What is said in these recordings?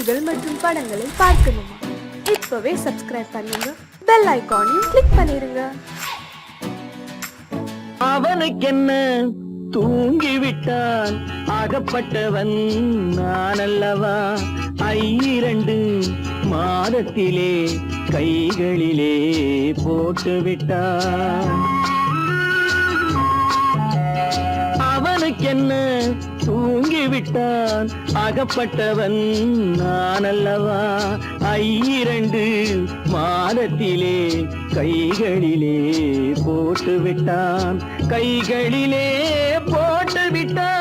பாடல்கள் மற்றும் படங்களை பார்க்கணுமா? இப்பவே சப்ஸ்கிரைப் பண்ணுங்க, பெல் ஐகானையும் கிளிக் பண்ணிருங்க. அவனுக்கென்ன தூங்கிவிட்டான், அகப்பட்டவன் நான் அல்லவா? 2 மாதத்திலே கைகளிலே போட்டுவிட்டான். அவனுக்கென்ன தூங்கிவிட்டான், அகப்பட்டவன் நான் அல்லவா? 2 மாதத்திலே கைகளிலே போட்டுவிட்டான், கைகளிலே போட்டுவிட்டான்.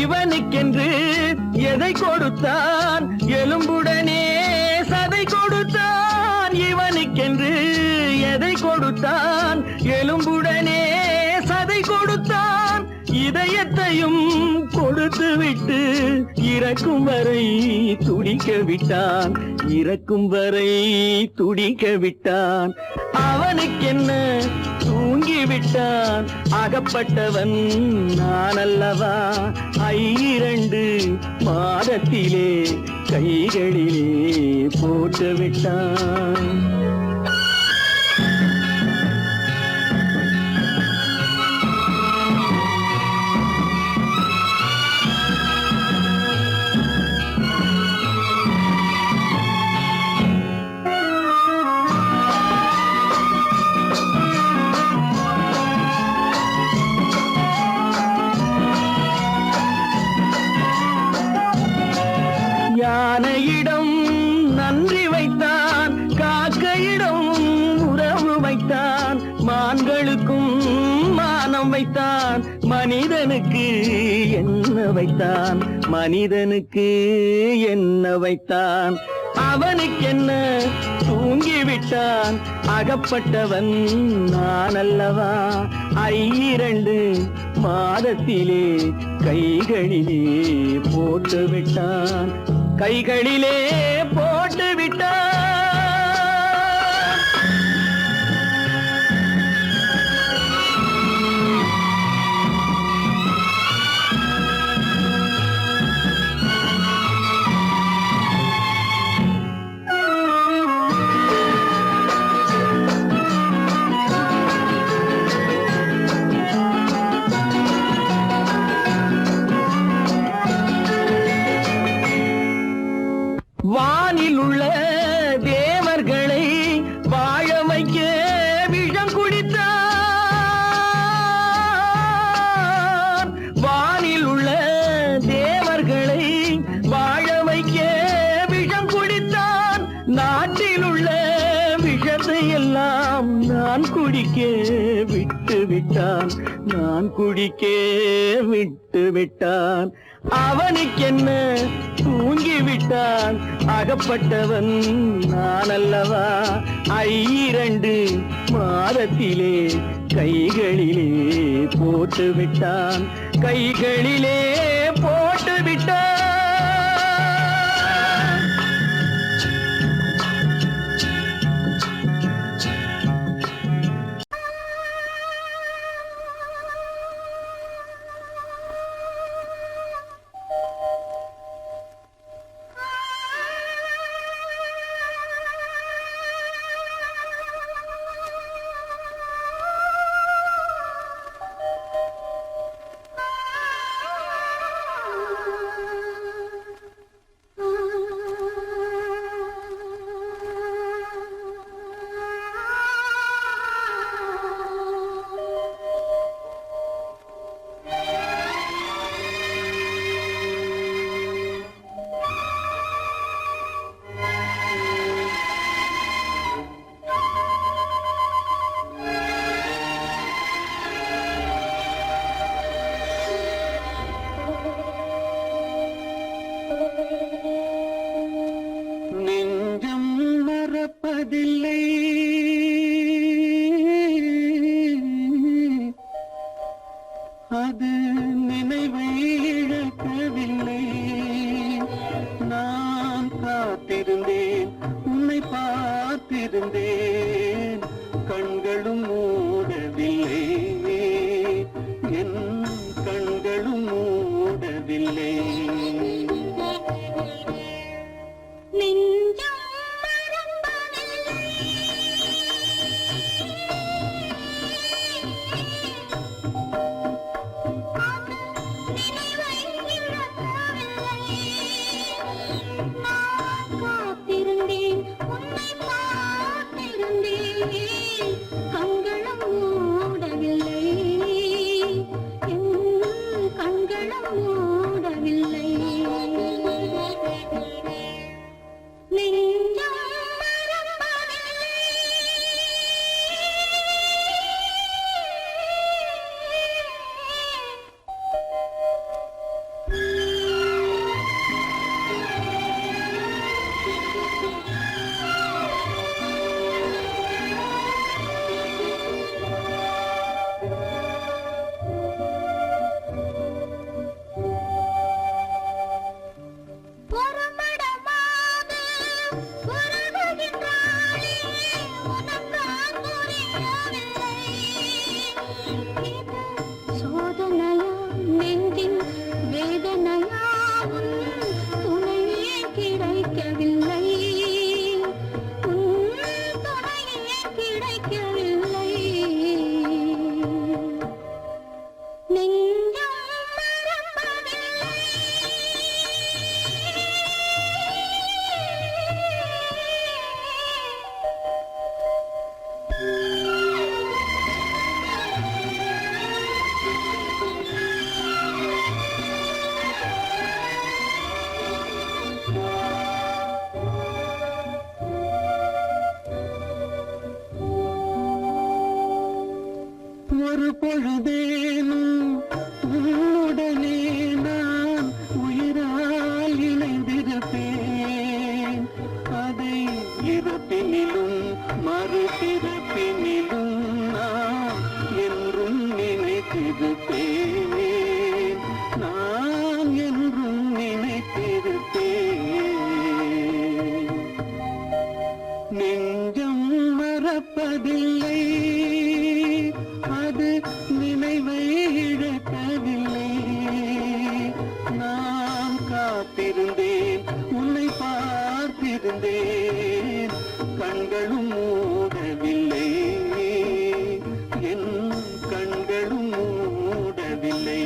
இவனுக்கென்று எதை கொடுத்தான், எலும்புடனே சதை கொடுத்தான். இவனுக்கென்று எதை கொடுத்தான், எலும்புடனே சதை கொடுத்தான். இதயத்தையும் கொடுத்து விட்டு இறக்கும் வரை துடிக்க விட்டான், இறக்கும் வரை துடிக்க விட்டான். அவனுக்கென்ன தூங்கிவிட்டான், அகப்பட்டவன் நான் அல்லவா? 2 மாதத்திலே கைகளிலே போட்டுவிட்டான். யானையிடம் நன்றி வைத்தான், காக்கையிடம் உறவு வைத்தான். மான்களுக்கும் மானம் வைத்தான், மனிதனுக்கு என்ன வைத்தான், மனிதனுக்கு என்ன வைத்தான். அவனுக்கென்ன தூங்கிவிட்டான், அகப்பட்டவன் நான் அல்லவா? 2 மாதத்திலே கைகளிலே போட்டுவிட்டான், கைகளிலே போட்டுவிட்டான். வானில் உள்ள தேவர்களை வாழ வைக்க விஷம் குடித்தான். வானில் உள்ள தேவர்களை வாழ வைக்க விஷம் குடித்தான். நாட்டில் உள்ள விஷத்தை எல்லாம் நான் குடிக்க விட்டு விட்டான், நான் குடிக்க விட்டு விட்டான். அவனுக்கென்ன தூங்கிவிட்டான், அகப்பட்டவன் நான் அல்லவா? 2 மாதத்திலே கைகளிலே போட்டுவிட்டான், கைகளிலே போட்டுவிட்டான். மறப்பதில்லை அது நினைவை இழக்கவில்லை நான் காத்திருந்தேன் உன்னை பார்த்திருந்தேன் கண்களும் மூடவில்லை என் கண்களும் மூடவில்லை கண்களும் மூடவில்லை என் கண்களும் மூடவில்லை நெஞ்சம் சோதனையா நெஞ்சின் வேதனையாவும் துணையே கிடைக்கவில்லை உன் துணையே கிடைக்கவில்லை நெஞ்சம் மறப்பதில்லை ஒரு பொழுதேனும் உன்னுடனே நான் உயிரால் இணைந்திருப்பேன் அதை இறப்பினிலும் மறுபிறப்பினிலும் நான் என்றும் நினைத்திருப்பேன் நான் என்றும் நினைத்திருப்பேன் நெஞ்சம் மறப்பதில்லை அது நினைவை இழக்கவில்லை நான் காத்திருந்தேன் உன்னை பார்த்திருந்தேன் கண்களும் மூடவில்லை என் கண்களும் மூடவில்லை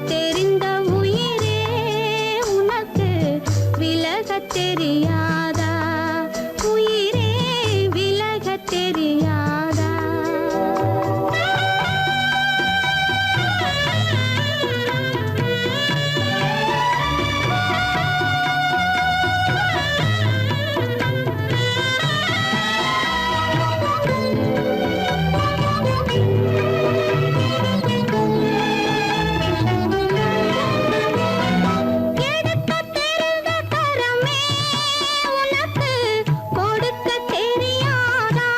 தெரிந்த உயிரே உனக்கு விலகத் தெரியாதா? உயிரே விலகத் தெரியாதா? எடுக்கத் தெரிந்த கரமே உனக்கு கொடுக்கத் தெரியாதா?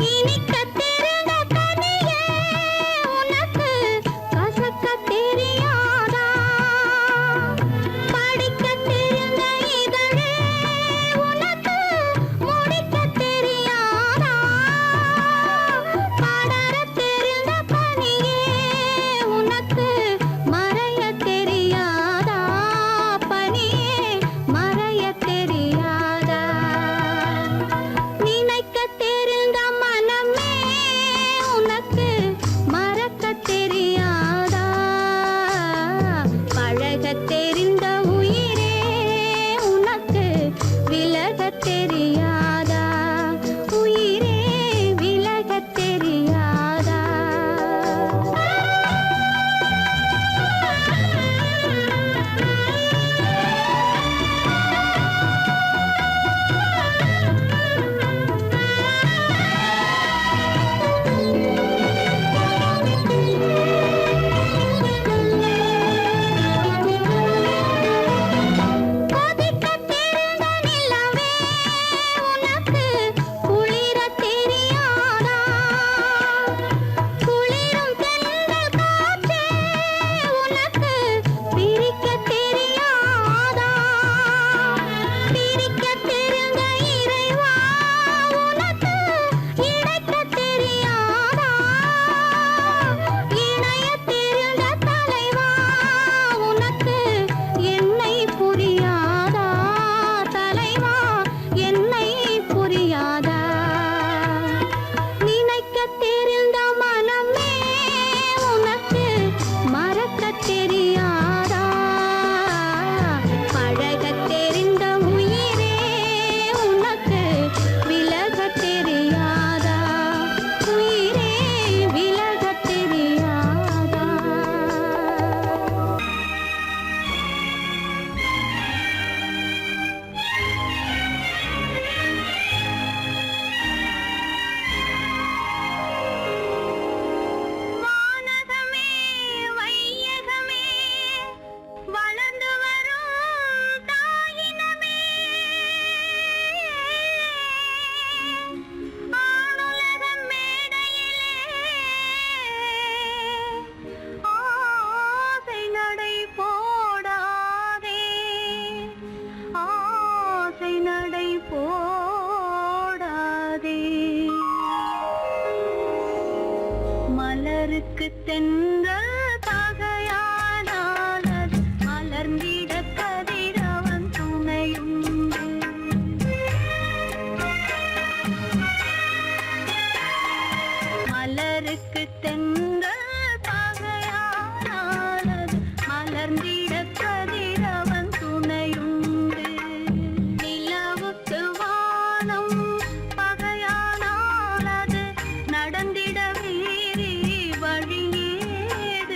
இனிக்கத் தெரிந்த கனியே உனக்கு கசக்கத் தெரியாதா? படிக்கத் தெரிந்த இதழே உனக்கு முடிக்கத் தெரியாதா? படரத் தெரிந்த பனியே உனக்கு மறையத் தெரியாதா? பனியே மறையத் தெரியாதா? நினைக்கத் தெரிந்த மனமே உனக்கு மறக்கத் தெரியாதா? பழகத் தெரிந்த உயிரே உனக்கு விலகத் தெரியாதா? உயிரே விலகத் தெரியாதா? கொதிக்கத் தெரிந்த நிலவே உனக்கு குளிரத் தெரியாதா? குளிரும் தென்றல் காற்றே உனக்கு பிரிக்கத் தெரியாதா? பிரிக்கத் தெரிந்த இறைவா உனக்கு இணைக்கத் தெரியாதா? இணையத் தெரிந்த தலைவா உனக்கு என்னை புரியாதா? தலைவா என்னை புரியாதா? நினைக்கத் தெரிந்த மனமே உனக்கு மறக்கத் தெரியாதா? பழகத் தெரிந்த உயிரே உனக்கு விலகத் தெரியாதா? உயிரே விலகத் தெரியாதா? வானகமே வையகமே வளர்ந்து வரும் தாயினமே ஆணுலக மேடையிலே ஆசை நடை போடாதே, ஆசை நடை போடாதே. மலருக்கு தென்றல் பகையானால் அது மலர்ந்திட கதிரவன் துணையுண்டு. மலருக்கு தென்றல் பகையானால் அது மலர்ந்திட கதிரவன் துணையுண்டு. நிலவுக்கு வானம் பகையானால் அது நடந்திட வேறே வழியேது?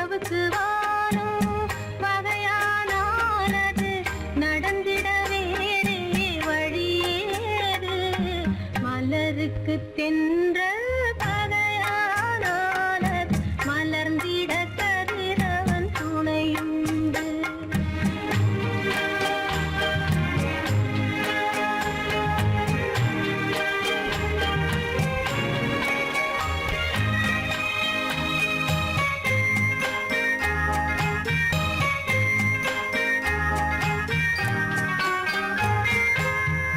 நிலவுக்கு வானம் பகையானானது நடந்திட வேறே வழியேது மலருக்கு தென்றல் பகையானானது மலர்ந்திட கதிரவன் துணையுண்டு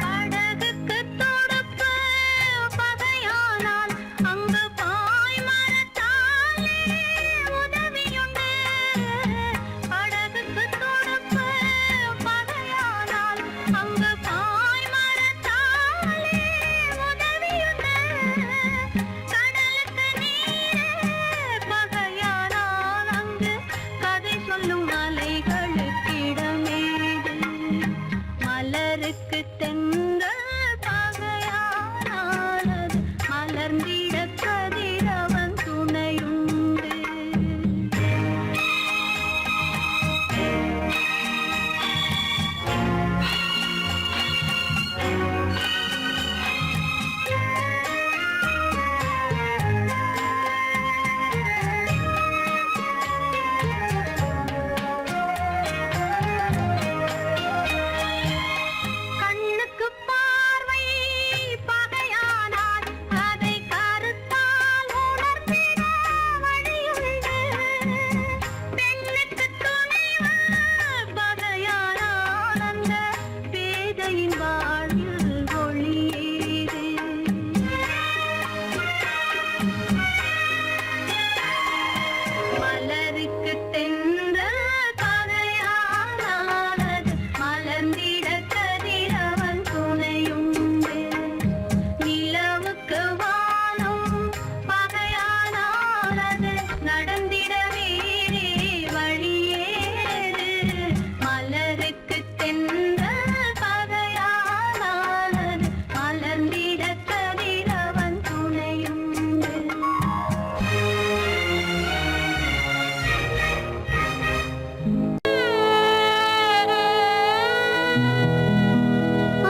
படகுக்கு தொடுப்பு பகையானால் அங்கு பாய் மரத்தாலே உதவியுண்டு படகுக்கு தொடுப்பு பகையானால் அங்கு பாய் மரத்தாலே உதவியுண்டு கடலுக்கு நீரே பகையானால் அங்கு கதை சொல்லும் அலைகளுக்கிடமேது மலருக்கு தென்றல் பகையானானது மலர்ந்திட கதிரவன் துணையுண்டு கண்ணுக்கு பார்வை பகையானால் அதை கருத்தால் உணர்ந்திட வழியுண்டு பெண்ணுக்கு துணைவன் பகையானால் அந்த பேதையின் வாழ்வில் ஒளியேது மலருக்கு தென்றல் பகையானானது மலர்ந்திட கதிரவன் துணையுண்டு நிலவுக்கு வானம் பகையானானது நடந்திட வேறே வழியேது மலருக்கு தென்றல் பகையானானது மலர்ந்திட கதிரவன் துணையுண்டு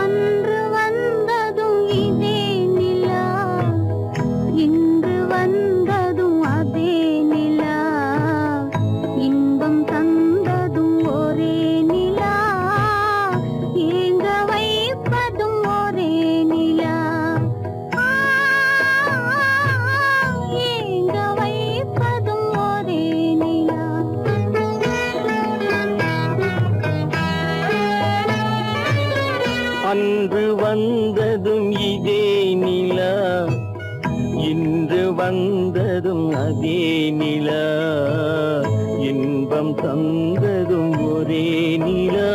அன்று வந்ததும் இதே நிலா இன்று வந்ததும் அதே நிலா இன்பம் தந்ததும் ஒரே நிலா ஏங்க வைப்பதும் ஒரே நிலா ஏங்க வைப்பதும் ஒரே நிலா அன்று வந்ததும் இதே நிலா இன்று வந்ததும் அதே நிலா இன்பம் தந்ததும் ஒரே நிலா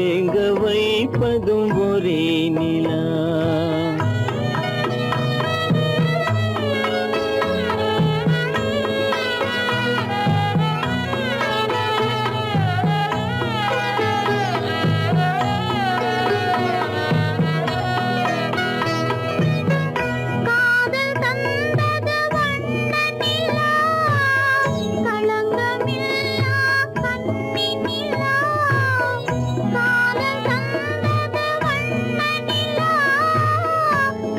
ஏங்க வைப்பதும் ஒரே நிலா காதல் தந்தது வண்ண நிலா களங்கமில்லா கண்ணி நிலா காதல் தந்தது வண்ண நிலா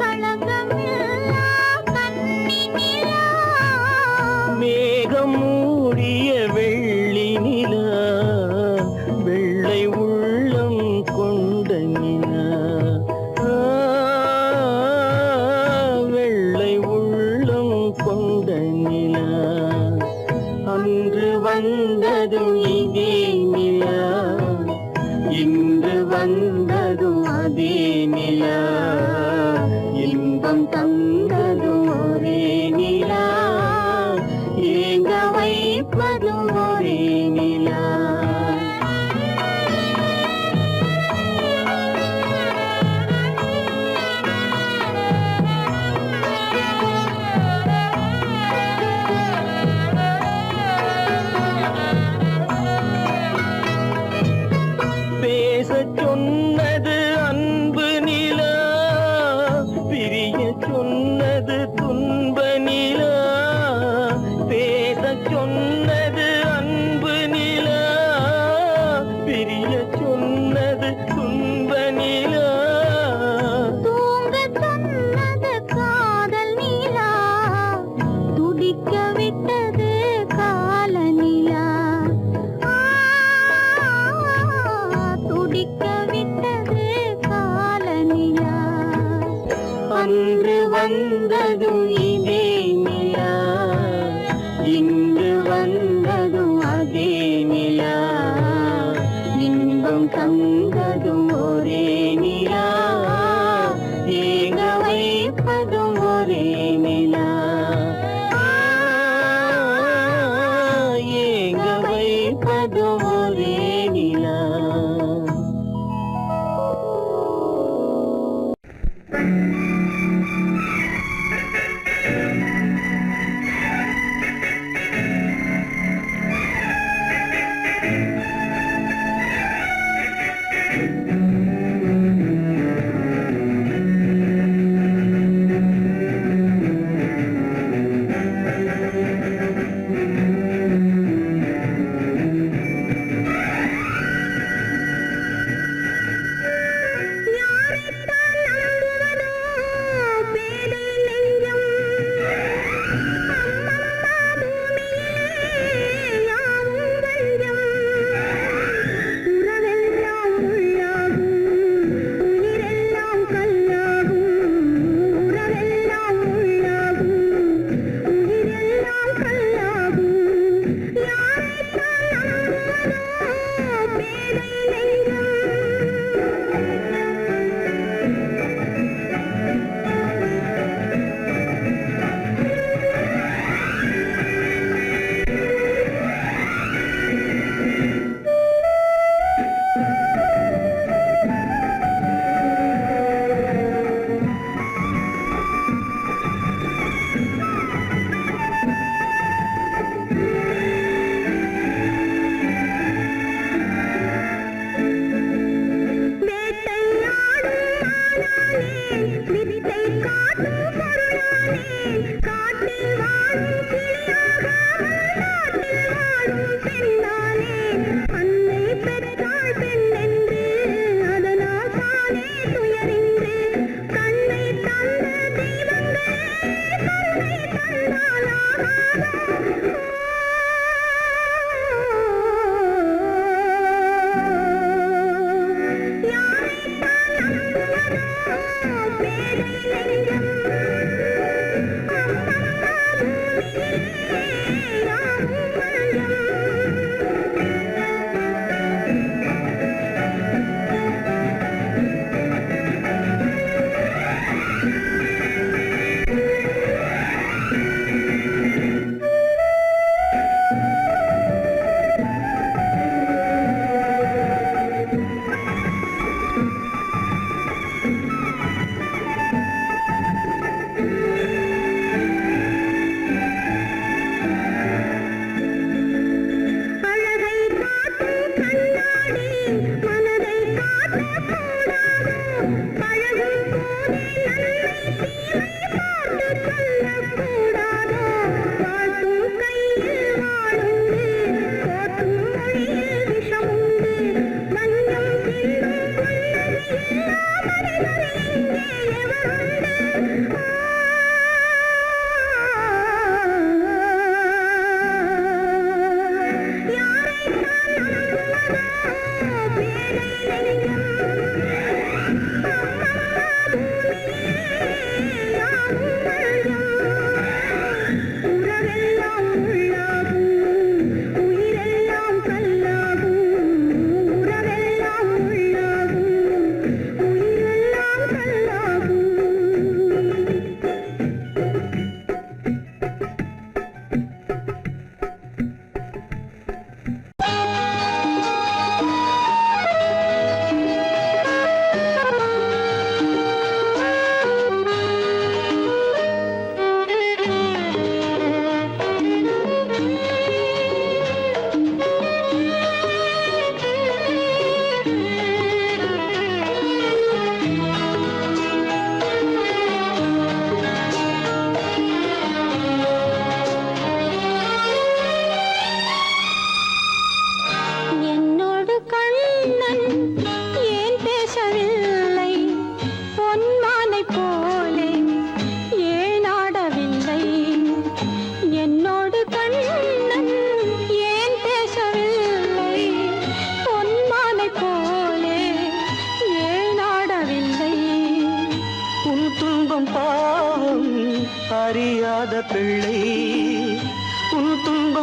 களங்கமில்லா கண்ணி நிலா மேகம் மூடிய வெள்ளி நிலா வெள்ளை உள்ளம் கொண்ட நிலா வெள்ளை உள்ளம் கொண்ட நிலா அன்று வந்ததும் இதே நிலா இன்று வந்ததும் அதே நிலா இன்பம் தந்ததும் ஒரே நிலா ஏங்க வைப்பதும் ஒரே நிலா பேசச் சொன்னது அன்பு நிலா பிரியச் சொன்னது துன்ப நிலா பேசச் சொன்ன இன்று வந்ததும் அதே நிலா இன்பம் தந்ததும் ஒரே நிலா ஏங்க வைப்பதும் ஒரே நிலா ஏங்க வைப்பதும் ஒரே நிலா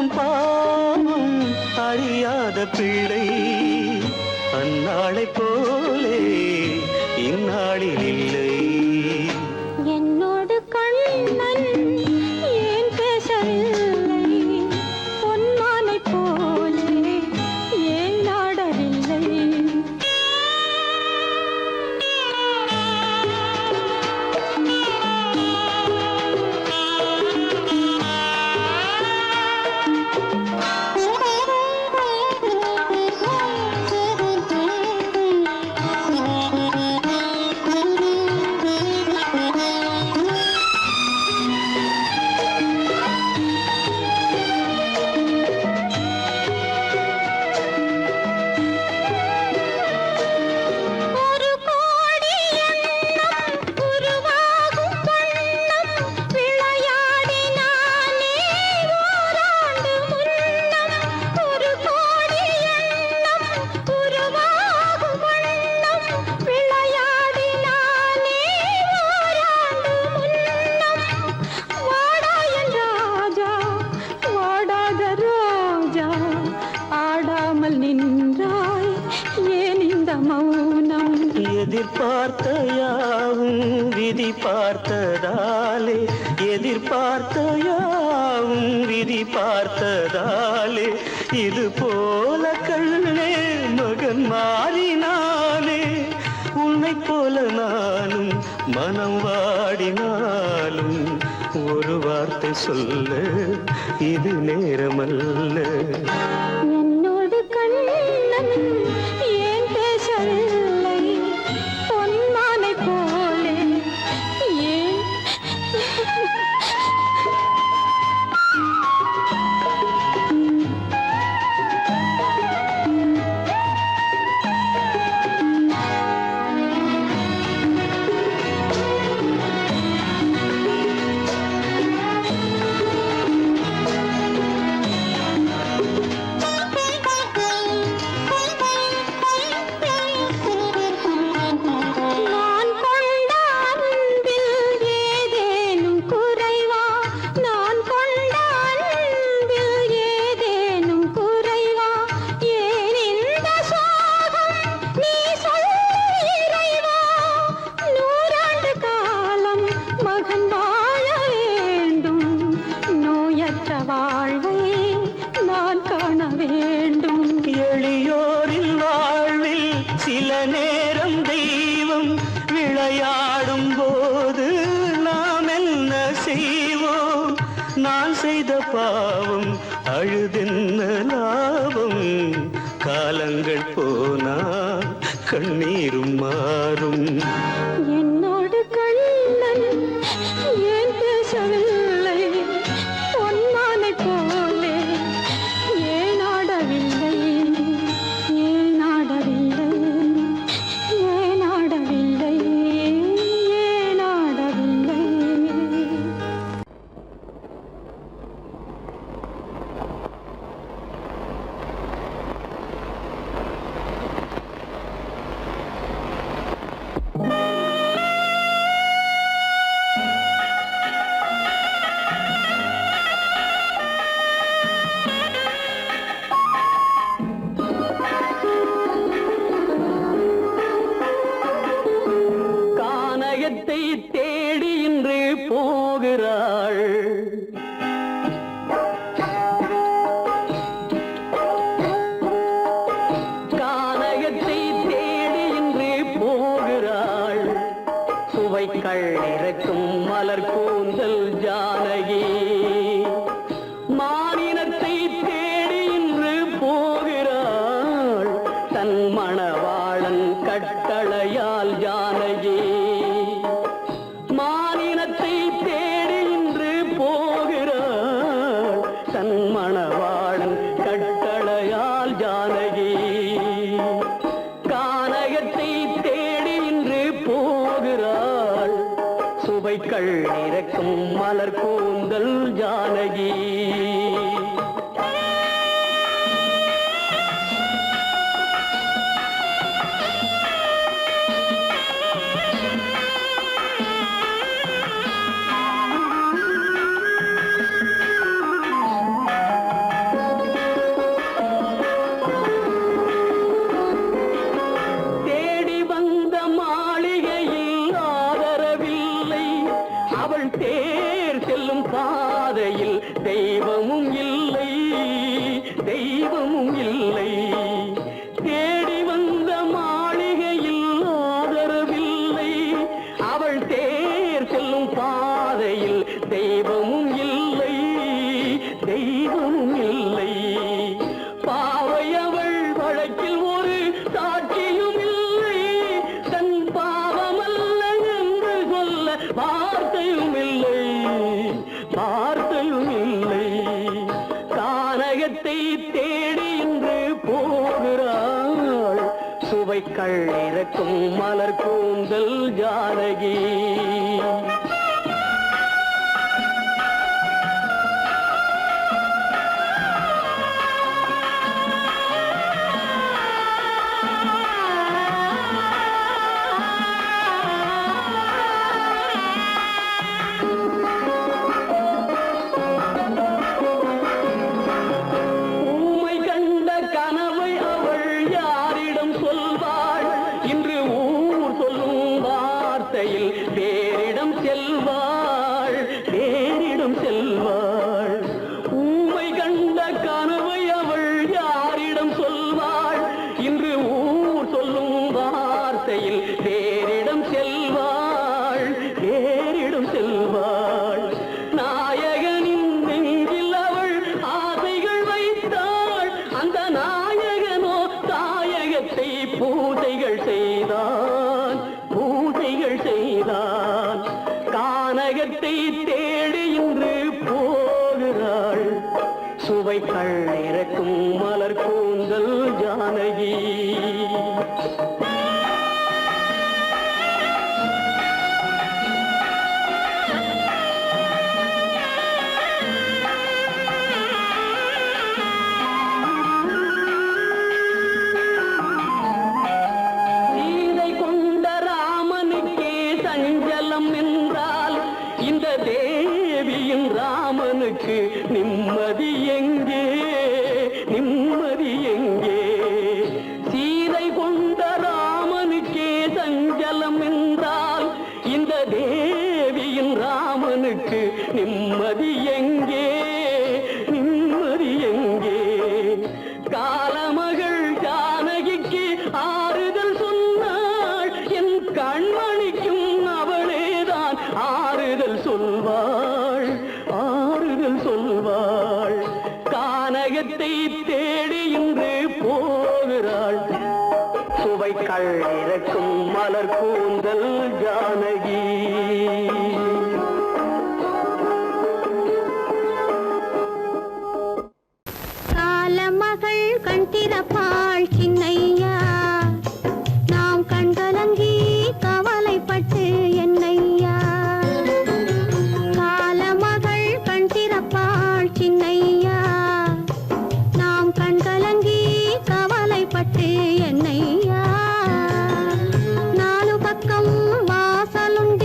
துன்பம் பாவம் அறியாத பிள்ளை அந்நாளைப் போலே இந்நாளில் இல்லை. என்னோடு கண்ணன் ஏன் பேசவில்லை, பொன்மானைப் போலே ஏன் நாடவில்லை. ஒரு கோடி எண்ணம் உருவாகும் வண்ணம் விளையாடினானே ஓராண்டு முன்னம். ஒரு கோடி எண்ணம் உருவாகும் வண்ணம் விளையாடினானே ஓராண்டு முன்னம். வாடா என் ராஜா, வாடாத ரோஜா, ஆடாமல் நின்றாய் ஏன் இந்த மௌனம். எதிர்பார்த்த யாவும் விதி பார்த்ததாலே, எதிர்பார்த்த யாவும் விதி பார்த்ததாலே, இது போல கண்ணே மகன் மாறினாலே. உன்னைப் போல நானும் மனம் வாடினாலும் ஒரு வார்த்தை சொல்ல இது நேரமல்ல. என்னோடு கண்ணன் ஏன் பேசவில்லை, பொன்மானைப் போலே ஏன். நான் கொண்ட அன்பில் ஏதேனும் குறைவா, நான் கொண்ட அன்பில் ஏதேனும் குறைவா, ஏன் இந்த சோகம் நீ சொல் இறைவா. நூறாண்டு காலம் மகன் வாழ வேண்டும், நோயற்ற வாழ்வை நான் காண வேண்டும். எளியோரின் வாழ்வில் சில நேரம் தெய்வம் விளையாடும் போது நாம் என்ன செய்வோம்? நான் செய்த பாவம் அழுதென்ன லாபம்? காலங்கள் போனா கண்ணீரும் மாறும். என்னோடு கண்ணன் ஏன் பேசவில்லை, பொன்மானைப் போலே ஏன் ஆடவில்லை, ஏன் ஆடவில்லை, ஏன் ஆடவில்லை, ஏன் ஆடவில்லை. கானகத்தை தேடி இன்று போகிறாள். கானகத்தை தேடி இன்று போகிறாள். சுவைக்கள் இறக்கும் மலர் கூந்தல் ஜானகி. மானினத்தை தேடி இன்று போகிறாள். தன் மணவாளன் கட்டளையால் ஜானகி. மானினத்தை தேடி இன்று போகிறாள். தன் மணவாளன் கட்டளையால் ஜானகி. கானகத்தை தேடி இன்று போகிறாள். சுவைக்கள் இறக்கும் மலர் கூந்தல் ஜானகி. யாரும் இல்லை. பாவை அவள் வழக்கில் ஒரு சாட்சியும் இல்லை. தன் பாவமல்ல என்று சொல்ல வார்த்தையும் இல்லை, வார்த்தையும் இல்லை. கானகத்தை தேடி இன்று போகிறாள். சுவைக்கள் இறக்கும் மலர் கூந்தல் ஜானகி. வேறிடம் செல்வாள், வேறிடம் செல்வாள். ஊமை கண்ட கனவை அவள் யாரிடம் சொல்வாள்? இன்று ஊர் சொல்லும் வார்த்தையில் வேறிடம் செல்வாள், வேறிடம் செல்வாள். நாயகனின் நெஞ்சில் அவள் ஆசைகள் வைத்தாள். அந்த நாயகனோ தாயகத்தை பூசைகள் செய்தான், பூசைகள் செய்தான். கானகத்தை தேடி இன்று போகிறாள். சுவைக்கள் இறக்கும் மலர் கூந்தல் ஜானகி. இந்த தேவியின் ராமனுக்கு நிம்மதி எங்கே, நிம்மதி எங்கே? சீதை கொண்ட ராமனுக்கே சஞ்சலம் என்றால் இந்த தேவியின் ராமனுக்கு நிம்மதி எங்கே, நிம்மதி எங்கே? காலமகள் ஜானகிக்கு ஆறுதல் சொன்னாள். என் கண்மணிக்கும் அவளேதான் ஆறுதல் சொல்வாள், ஆறுதல் சொல்வாள். கானகத்தை தேடி இன்று போகிறாள். சுவைக்கள் இறக்கும் மலர் கூந்தல் ஜானகி. காலமகள் கண் திறப்பாள் சின்னையா, நாம் கண்கலங்கி கவலைப்பட்டு என்னையா. காலமகள் கண் திறப்பாள் சின்னையா, நாம் கண்கலங்கி கவலைப்பட்டு என்னையா. நாலு பக்கம் வாசலுண்டு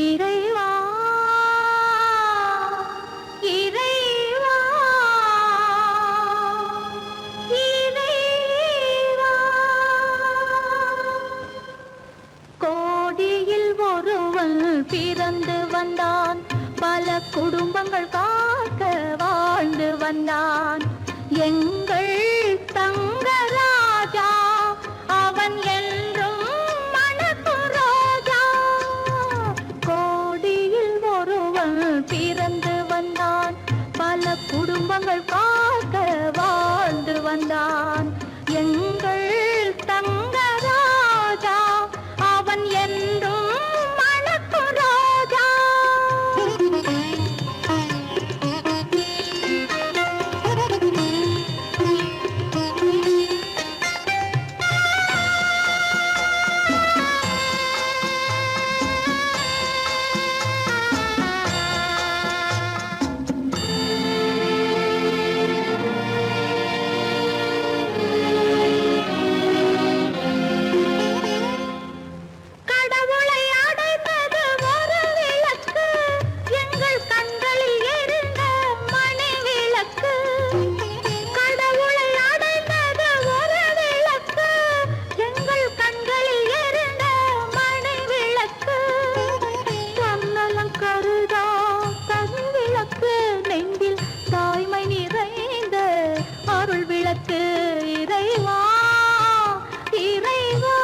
இறைவா இறைவா இறைவா கோடியில் ஒருவன் பிறந்து வந்தான் பல குடும்பங்கள் காக்க வாழ்ந்து வந்தான் எங்கள் தங்கராஜா அவன் என்றும் மணக்கு ரோஜா கோடியில் ஒருவன் பிறந்து வந்தான் பல குடும்பங்கள் காக்க வாழ்ந்து வந்தான் எங்கள் தங்கராஜா அவன் என்றும் மணக்கு ரோஜா கடவுளை அடைந்தது ஒரு விளக்கு எங்கள் கண்களில் எரிந்த மணி விளக்கு கடவுளை அடைந்தது ஒரு விளக்கு எங்கள் கண்களில் எரிந்த மணி விளக்கு தன்னலம் கருதா தன் விளக்கு நெஞ்சில் தாய்மை நிறைந்த அருள் விளக்கு இறைவா இறைவா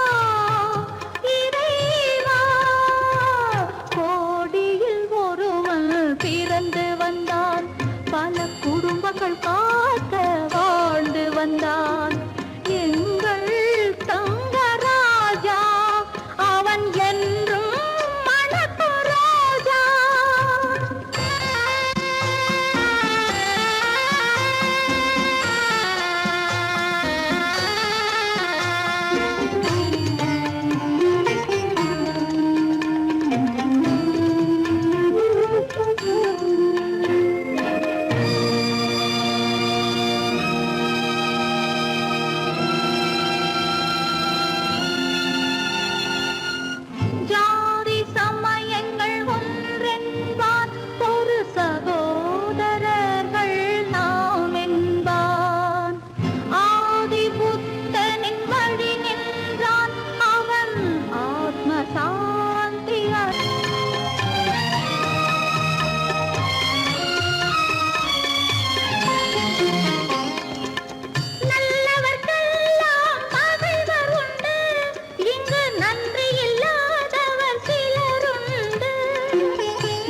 இறைவா கோடியில் ஒருவன் பிறந்து வந்தான் பல குடும்பங்கள் காக்க வாழ்ந்து வந்தான் எங்கள் தங்கராஜா அவன் என்றும் மணக்கு ரோஜா ஜாதி சமயங்கள் ஒன்றென்பான் ஒரு சகோதரர்கள் நாம் என்பான் ஆதி புத்தனின் வழி நின்றான் அவன் ஆத்ம சாந்தி நல்லவர்க்கெல்லாம் பகைவர் உண்டு இங்கு நன்றி இல்லாதவர் சிலருண்டு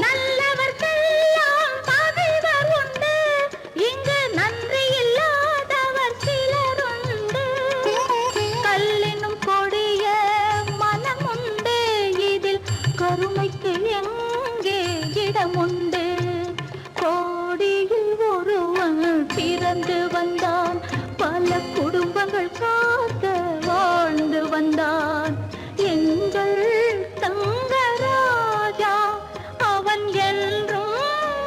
நல்லவர்க்கெல்லாம் பகைவர் உண்டு இங்கு நன்றி இல்லாதவர் சிலருண்டு கல்லினும் கொடிய மனமுண்டு இதில் கருமைக்கு எங்கே இடமுண்டு கோடியில் ஒருவன் பிறந்து வந்தான் பல குடும்பங்கள் காக்க வாழ்ந்து வந்தான் எங்கள் தங்கராஜா அவன் என்றும்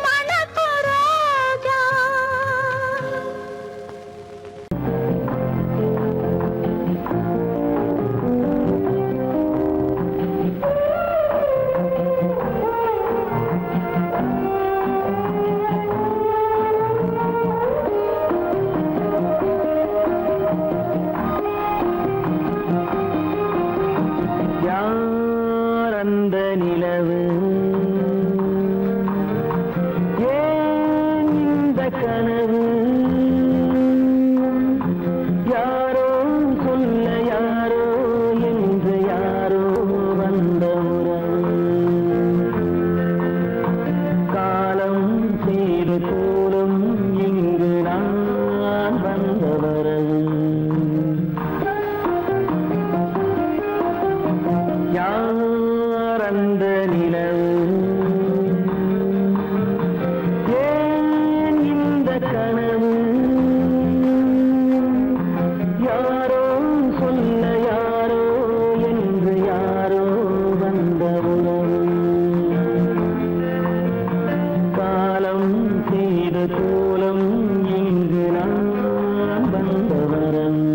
மணக்கு ரோஜா யார் அந்த நிலவு ஏன் இந்த கனவு யாரோ சொல்ல யாரோ என்று யாரோ வந்த உறவு காலம் செய்து போலும் இங்கு நான் வந்த வரவு யார் அந்த நிலவு ஏன் இந்த கனவு யாரோ சொல்ல யாரோ என்று யாரோ வந்த உறவு காலம் செய்த கோலம் இங்கு நான் வந்த வரவு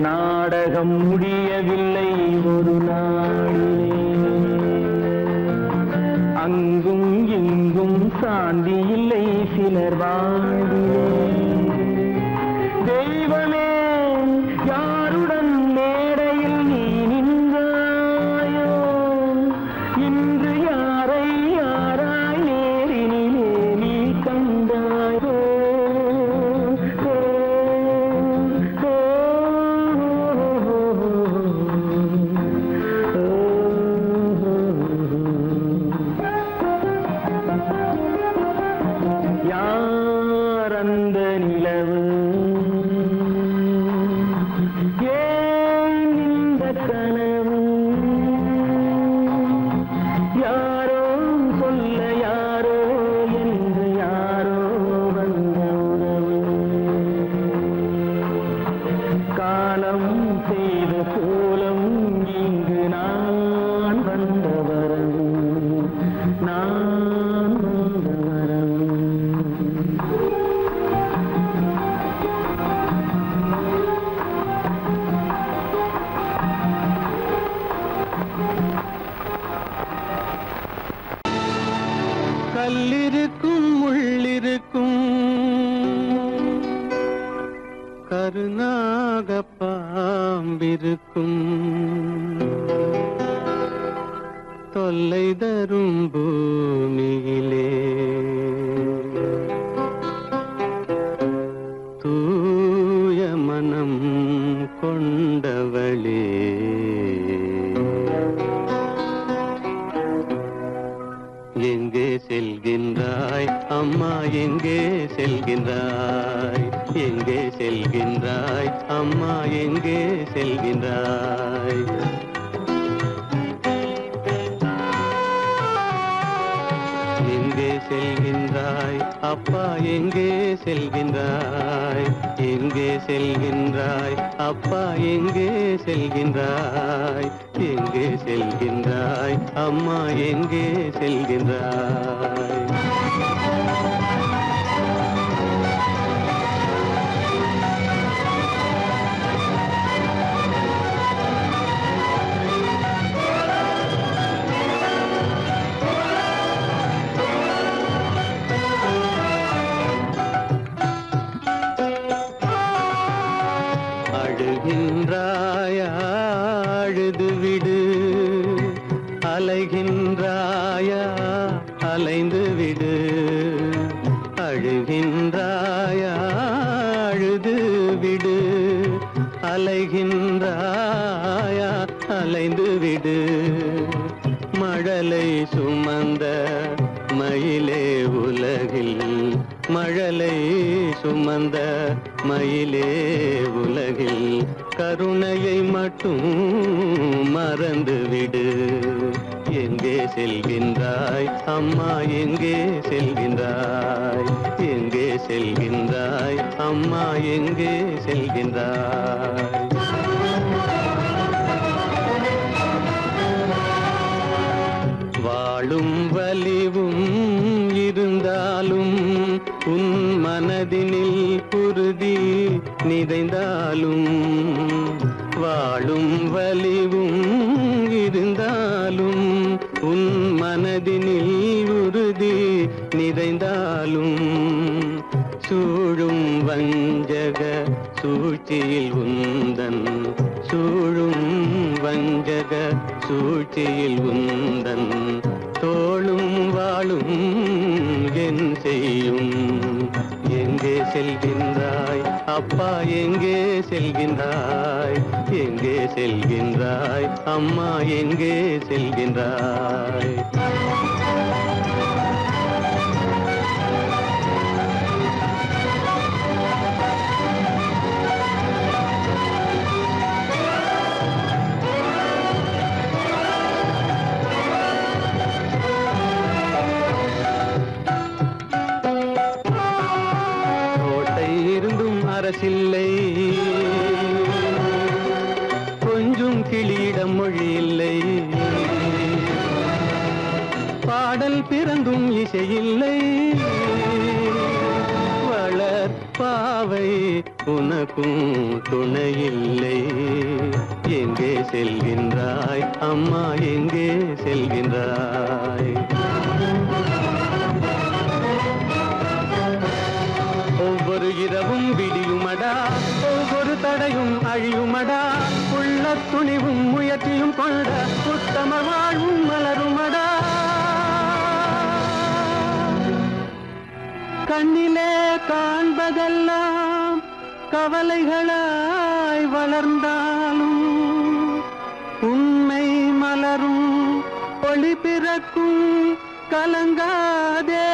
நாடகம் முடியவில்லை ஒரு நாளிலே. அங்கும் இங்கும் சாந்தி இல்லை சிலர் வாழ்விலே. தெய்வமே யாருடன் மேடையில் நீ நின்றாயோ, இன்று யாரை யாராய் நேரினிலே நீ கண்டாயோ. யார் அந்த நிலவு, ஏன் இந்த கனவு, யாரோ சொல்ல யாரோ என்று யாரோ வந்த உறவு. காலம் செய்த கோலம் இங்கு நான் வந்த வரவு, நான் வந்த வரவு. கல்லிருக்கும் முள்ளிருக்கும், கருநாக பாம்பிருக்கும், தொல்லை தரும் பூமியிலே தூய மனம் கொண்டவளே. எங்கே செல்கின்றாய் அம்மா, எங்கே செல்கின்றாய், எங்கே செல்கின்றாய் அம்மா, எங்கே செல்கின்றாய். எங்கே செல்கின்றாய் அப்பா, எங்கே செல்கின்றாய், எங்கே செல்கின்றாய் அப்பா, எங்கே செல்கின்றாய், எங்கே செல்கின்றாய் அம்மா, எங்கே செல்கின்றாய். அழுகின்றாயா அழுது விடு, அலைகின்றாயா அலைந்து விடு. அழுகின்றாயா அழுது விடு, அலைகின்றாயா அலைந்து விடு. மழலை சுமந்த மயிலே உலகில், மழலை சுமந்த மயிலே உலகில், கருணையை மட்டும் மறந்துவிடு. எங்கே செல்கின்றாய் அம்மா, எங்கே செல்கின்றாய், எங்கே செல்கின்றாய் அம்மா, எங்கே செல்கின்றாய். வாழும் வலிவும் இருந்தாலும், உன் மனதினில் உறுதி நிறைந்தாலும், வாழும் வலிவும் இருந்தாலும், உன் மனதினில் உறுதி நிறைந்தாலும், சூழும் வஞ்சக சூழ்ச்சியில் உந்தன், சூழும் வஞ்சக சூழ்ச்சியில் உந்தன், தோளும் வாழும் என் செய்யும். எங்கே செல்கின்றாய் அப்பா, எங்கே செல்கின்றாய், எங்கே செல்கின்றாய் அம்மா, எங்கே செல்கின்றாய். அரசில்லை, கொஞ்சம் கிளியிடம் மொழி இல்லை, பாடல் பிறந்தும் இசையில்லை, வளர் பாவை உனக்கும் துணையில்லை. எங்கே செல்கின்றாய் அம்மா, எங்கே செல்கின்றாய்? ஒவ்வொரு இரவும் விடியுமடா, ஒவ்வொரு தடையும் அழியுமடா, உள்ள துணிவும் முயற்சியும் கொண்ட உத்தம வாழ்வும் மலருமடா. கண்ணிலே காண்பதெல்லாம் கவலைகளாய் வளர்ந்தாலும் உண்மை மலரும், ஒளி பிறக்கும், கலங்காதே.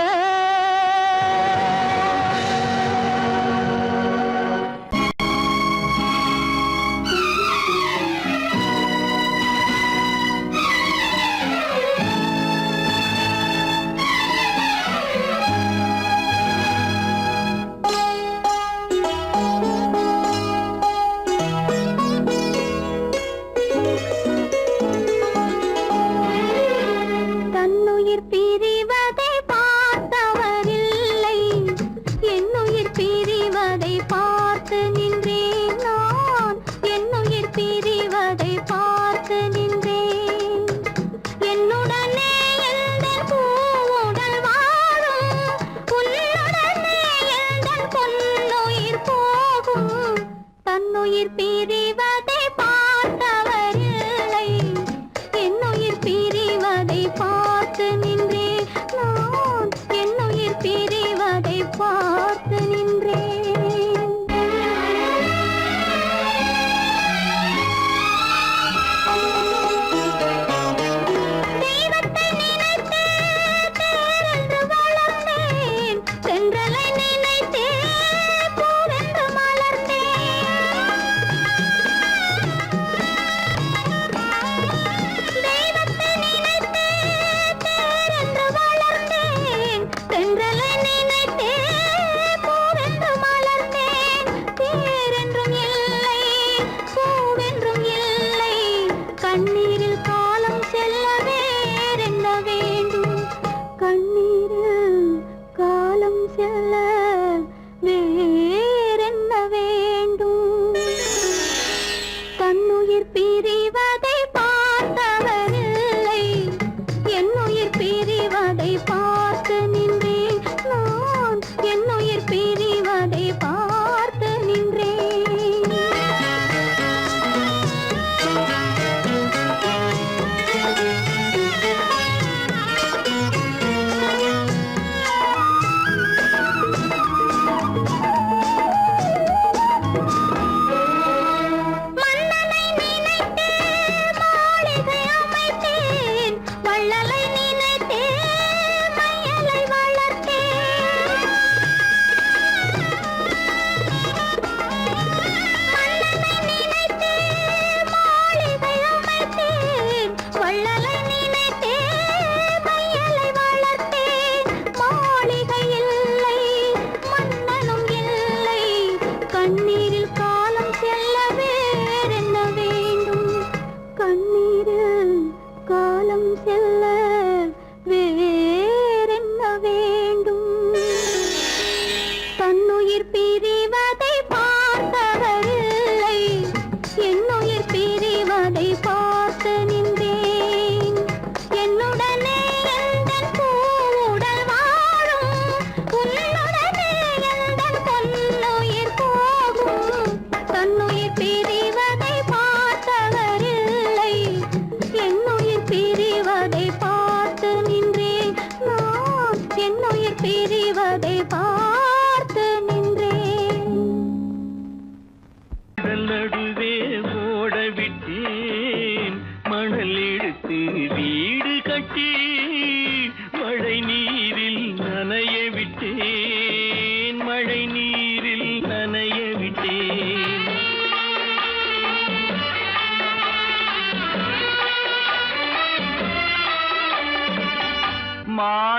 தன்னுயிர் பிரிவதை பார்த்த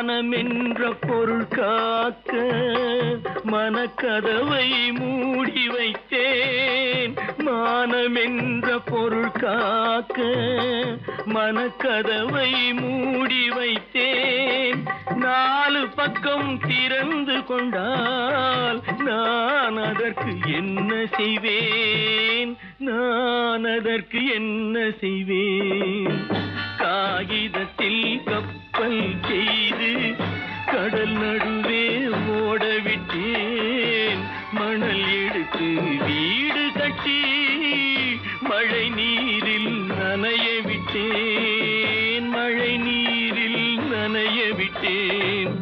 மானமென்ற பொருள் காக்க மனக்கதவை மூடி வைத்தேன். மானமென்ற பொருள் காக்க மனக்கதவை மூடி வைத்தேன். 4 பக்கம் திறந்து கொண்டால் நான் அதற்கு என்ன செய்வேன்? நான் அதற்கு என்ன செய்வேன்? காகிதத்தில் கப்பல் செய்து கடல் நடுவே ஓடவிட்டேன். மணல் எடுத்து வீடு கட்டி மழை நீரில் நனைய விட்டேன். மழை நீரில் நனைய விட்டேன்.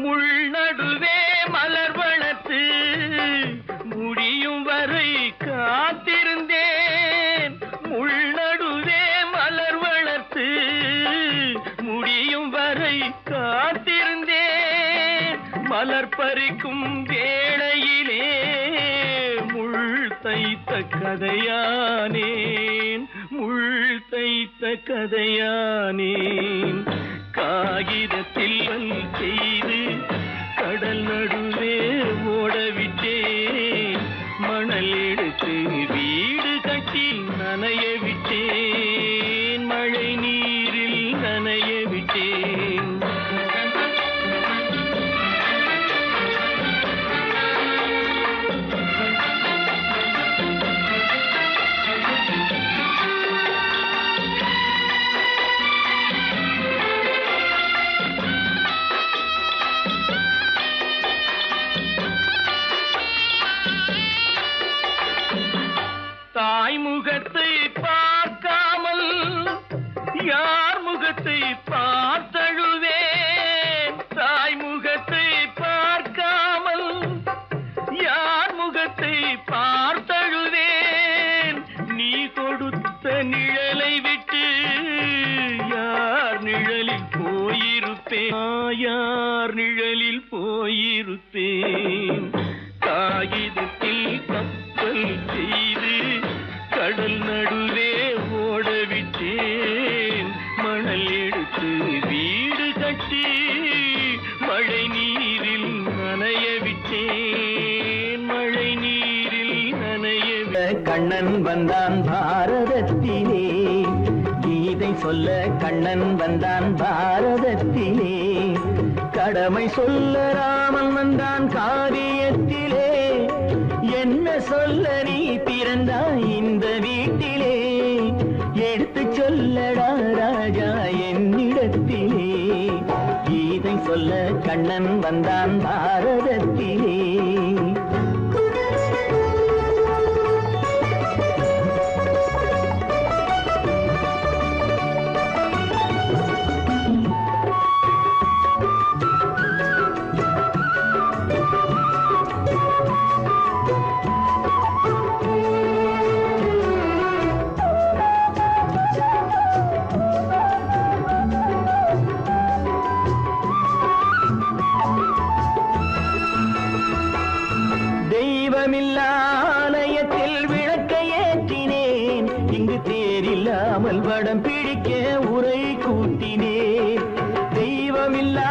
முள்நடுவே மலர் வளர்த்து முடியும் வரை காத்திருந்தேன். முள்நடுவே மலர் வளர்த்து முடியும் வரை காத்திருந்தேன். மலர் பறிக்கும் வேளையிலே முள் தைத்த கதையானேன். முள் தைத்த கதையானேன். காகிதத்தில் செய்து கடல் நடுவே ஓடவிட்டேன். மணல் எடுத்து வீடு கட்டி நனைய விட்டேன். மழை நீரில் நனைய விட்டேன். தாய் முகத்தை பார்க்காமல் யார் முகத்தை பார்த்தழுவேன். தாய் முகத்தை பார்க்காமல் யார் முகத்தை பார்த்தழுவேன். நீ கொடுத்த நிழலை விட்டு யார் நிழலில் போயிருப்பேன். யார் நிழலில் போயிருப்பேன். காகிதத்தில் கப்பல் செய்து கடல் நடுவே ஓடவிட்டேன். மணல் எடுத்து வீடு கட்டி மழை நீரில் நனைய விட்டேன். மழை நீரில் நனைய கண்ணன் வந்தான் பாரதத்திலே. கீதை சொல்ல கண்ணன் வந்தான் பாரதத்திலே. கடமை சொல்ல ராமன் வந்தான் காரியத்திலே. என்ன சொல்ல நீ பிறந்தாய் இந்த வீட்டிலே? எடுத்து சொல்லடா ராஜா என்னிடத்திலே. கீதை சொல்ல கண்ணன் வந்தான் பாரதத்திலே. ஆலயத்தில் விளக்கை ஏற்றினேன். இங்கு தேரில்லாமல் வடம் பிடிக்க உரை கூட்டினேன். தெய்வமில்லா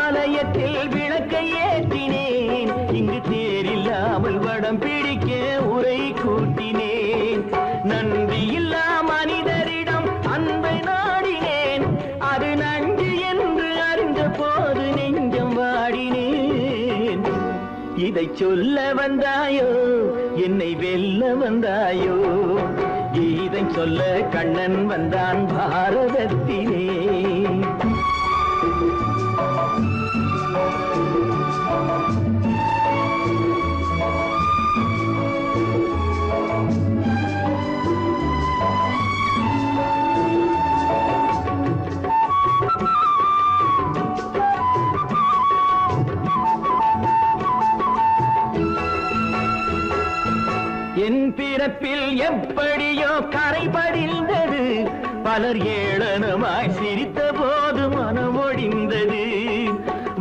ஆலயத்தில் விளக்கை ஏற்றினேன். இங்கு தேரில்லாமல் வடம் பிடிக்க உரை கூட்டினேன். நன்றியில்லா மனிதரிடம் அன்பை நாடினேன். அது நன்றி என்று அறிந்த போது நெஞ்சம் வாடினேன். இதை சொல்ல வந்தாயோ என்னை வெல்ல வந்தாயோ? கீதை சொல்ல கண்ணன் வந்தான் பாரதத்திலே. நினப்பில் எப்படியோ கரை படிந்தது. பலர் ஏளனமாய் சிரித்த போது மனம் ஒடிந்தது.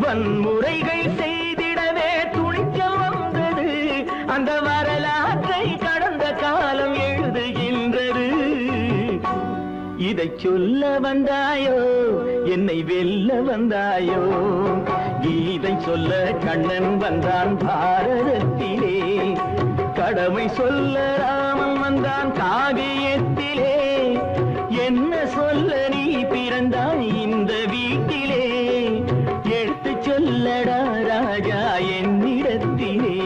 வன்முறைகள் செய்திடவே துணிச்சல் வந்தது. அந்த வரலாற்றை கடந்த காலம் எழுதுகின்றது. இதை சொல்ல வந்தாயோ, என்னை வெல்ல வந்தாயோ? கீதை சொல்ல கண்ணன் வந்தான் பாரதத்திலே. கடமை சொல்ல ராமன் வந்தான் காவியத்திலே. என்ன சொல்ல நீ பிறந்தாய் இந்த வீட்டிலே? எடுத்து சொல்லடா ராஜா என்னிடத்திலே.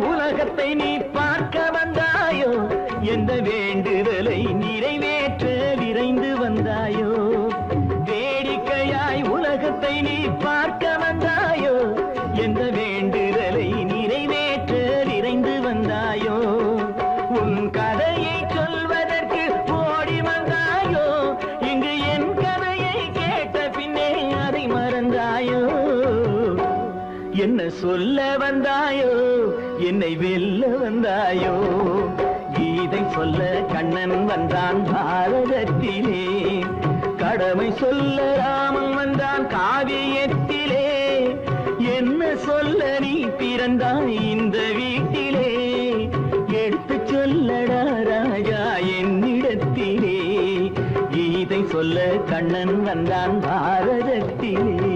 உலகத்தை நீ பார்க்க வந்தாயோ? எந்த வேண்டுதலை நிறைவேற்ற விரைந்து வந்தாயோ? வேடிக்கையாய் உலகத்தை நீ பார்க்க வந்தாயோ? எந்த வேண்டுதலை நிறைவேற்ற விரைந்து வந்தாயோ? உன் கதையை சொல்வதற்கு ஓடி வந்தாயோ? இங்கு என் கதையை கேட்ட பின்னே அதை மறந்தாயோ? என்ன சொல்ல வந்தாயோ? என்னை வெல்ல வந்தாயோ? கீதை சொல்ல கண்ணன் வந்தான் பாரதத்திலே. கடமை சொல்ல ராமன் வந்தான் காவியத்திலே. என்ன சொல்ல நீ பிறந்தாய் இந்த வீட்டிலே? எடுத்து சொல்லடா ராஜா என்னிடத்திலே. கீதை சொல்ல கண்ணன் வந்தான் பாரதத்திலே.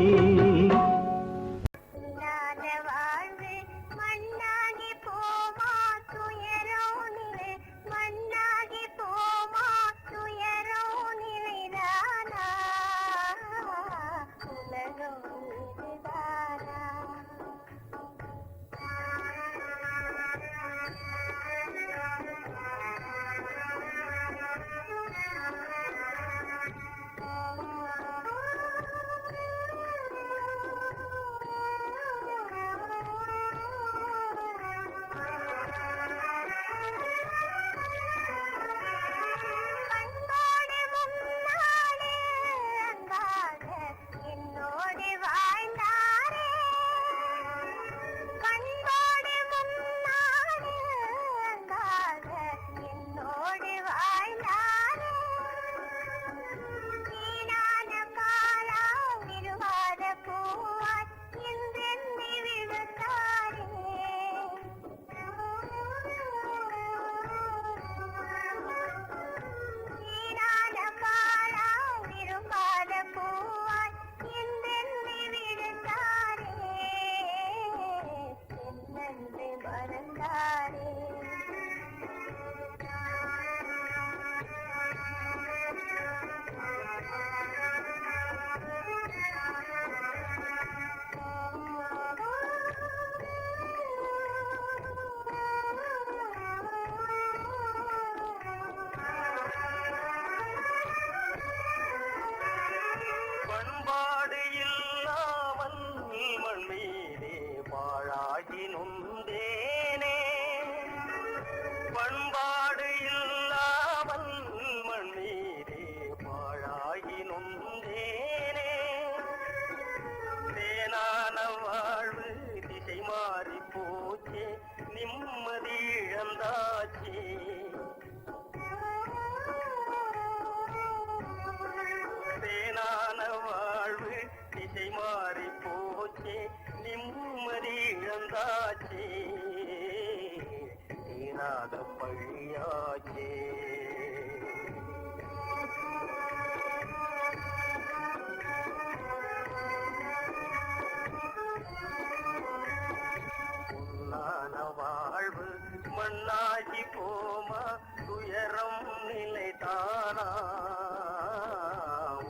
மண்ணாகி போமா துயரம் நிலைதானா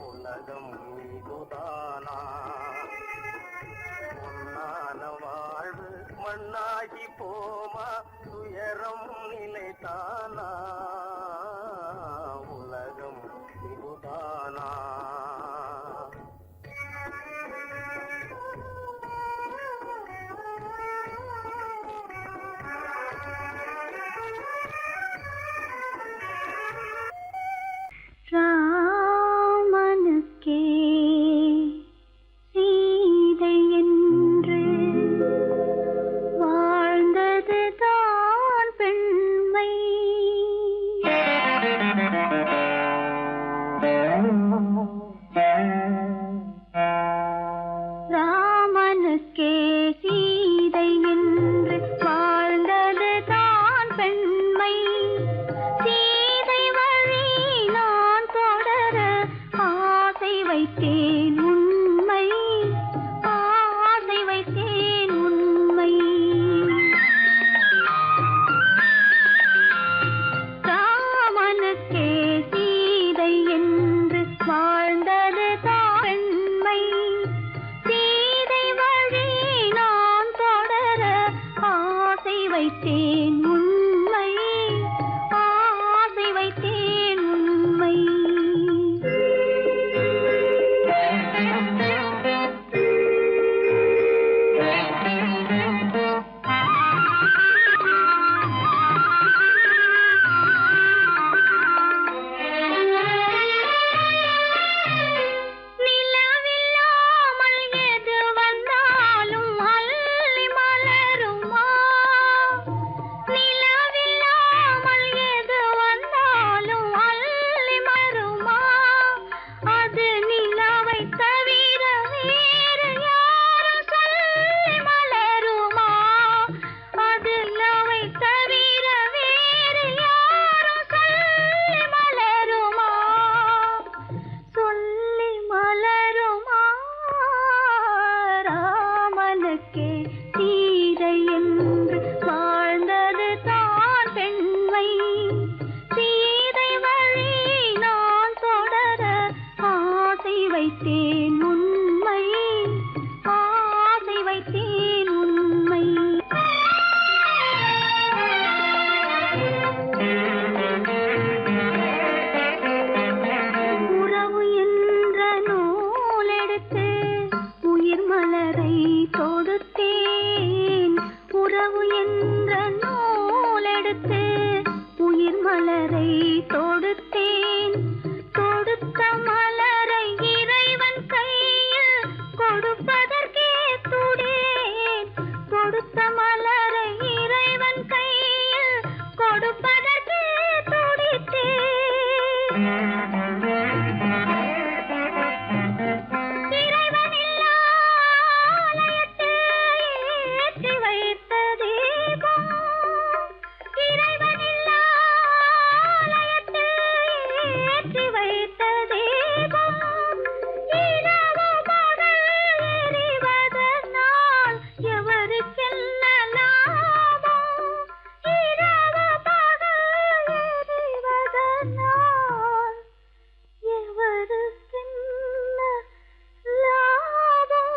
உலகம் இதுதானா பொன்னான வாழ்வு மண்ணாகி போமா துயரம் நினைத்தானா உலகம் இதுதானா ராமனுக்கே சீதை என்று வாழ்ந்தது தான் பெண்மை. ராமனுக்கே சீதை என்று வாழ்ந்தது தான் பெண்மை. சீதை வழி நான் தொடர ஆசை வைத்தேன் உண்மை. ஆசை வைத்தேன் உண்மை. ராமனுக்கே சீதை என்று வாழ்ந்தது தான் பெண்மை. சீதை வழி நான் தொடர ஆசை வைத்தேன் உண்மை. ஆசை வைத்தேன் உண்மை. நிலவில்லாமல் எது வந்தாலும் அள்ளி மலருமா? நிலவில்லாமல் எது வந்தாலும் அள்ளி மலருமா? அது நிலவை தவிர வேறு யாரும் சொல்லி மலருமா? அது நிலவை தவிர வேறு யாரும் சொல்லி மலருமா? சொல்லி மலருமா? ராமனுக்கே சீதை என்று வாழ்ந்தது தான் பெண்மை. சீதை வழி நான் தொடர ஆசை வைத்தேன் உண்மை. ஆசை வைத்தேன் உண்மை. உறவு என்ற நூலெடுத்து உயிர் மலரை தொடுத்தேன். உறவு என்ற நூலெடுத்து உயிர் மலரை தொடுத்தேன். தொடுத்த மலரை இறைவன் கையில் கொடுப்பதற்கே துடேன். கொடுத்த மலரை இறைவன் கையில் கொடுப்பதற்கே துடித்தேன். இறைவனில்லா ஆலயத்தில் ஏற்றி வைத்த தீபம். இறைவனில்லா ஆலயத்தில் ஏற்றி வைத்த தீபம். இரவு பகல் எரிவதனால் எவருக்கென்ன லாபம்? இரவு பகல் எரிவதனால் எவருக்கென்ன லாபம்?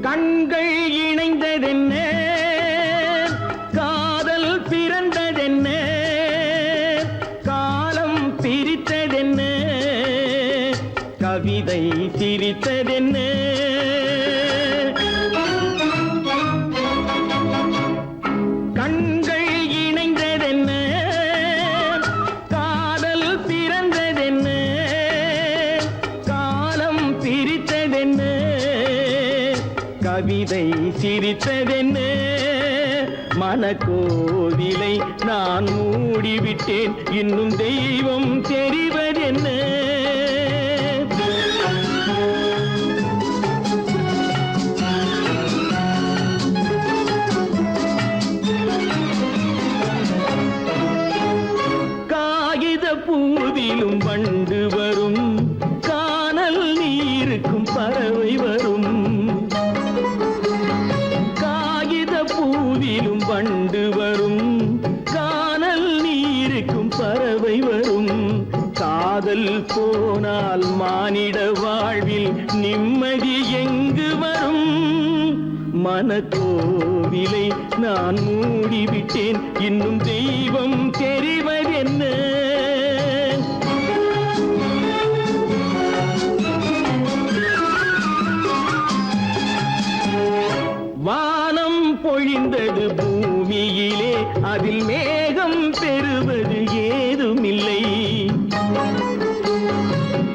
கண்கள் இணைந்ததென்ன, காதல் பிறந்ததென்ன, காலம் பிரித்ததென்ன, கவிதை சிரித்ததென்ன. கண்கள் இணைந்ததென்ன, காதல் பிறந்ததென்ன, காலம் பிரித்ததென்ன, கவிதை சிரித்ததென்ன. மனக்கோவிலை நான் மூடிவிட்டேன், இன்னும் தெய்வம் தெரிவதென்ன. காகித பூவிலும் வண்டு வரும், கானல் நீருக்கும் பறவை வரும். காகித பூவிலும் வண்டு வரும், கானல் நீருக்கும் பறவை வரும். காதல் போனால் மானிட வாழ்வில் நிம்மதி எங்கு வரும்? மனக்கோவிலை நான் மூடிவிட்டேன், இன்னும் தெய்வம் தெரிவதென்ன? வானம் பொழிந்தது பூமியிலே, அதில் மேகம் பெறுவது ஏதுமில்லை.